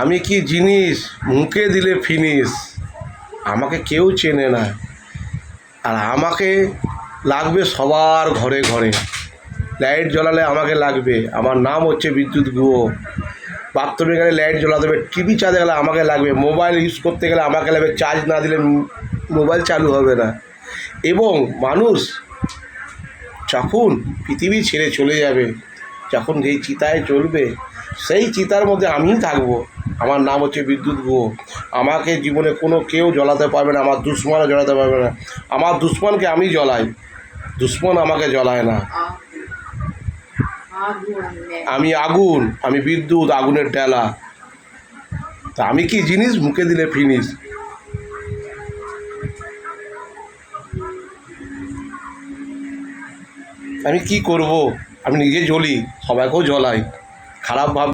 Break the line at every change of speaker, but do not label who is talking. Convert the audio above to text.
আমি কি জিনিস মুখে দিলে ফিনিশ। আমাকে কেউ চেনে না, আর আমাকে লাগবে সবার ঘরে ঘরে। লাইট জ্বলালে আমাকে লাগবে, আমার নাম হচ্ছে বিদ্যুৎ গুহ। বাথরুমে গেলে লাইট জ্বলাতে হবে, টিভি চালাতে গেলে আমাকে লাগবে, মোবাইল ইউজ করতে গেলে আমাকে লাগবে, চার্জ না দিলে মোবাইল চালু হবে না। এবং মানুষ যখন পৃথিবী ছেড়ে চলে যাবে, যখন যেই চিতায় চলবে, সেই চিতার মধ্যে আমিই থাকবো। আমার নাম হচ্ছে বিদ্যুৎ গুহ। আমাকে জীবনে কোনো কেউ জ্বলাতে পারবে না, আমার দুশ্মনও জ্বলাতে পারবে না। আমার দুশ্মনকে আমি জ্বলাই, দুশ্মন আমাকে জ্বলায় না। আমি আগুন, আমি বিদ্যুৎ, আগুনের ডেলা। তা আমি কি জিনিস মুখে দিলে ফিনিশ। আমি কি করব? আমি নিজে জ্বলি, সবাইকেও জ্বলাই। খারাপ ভাব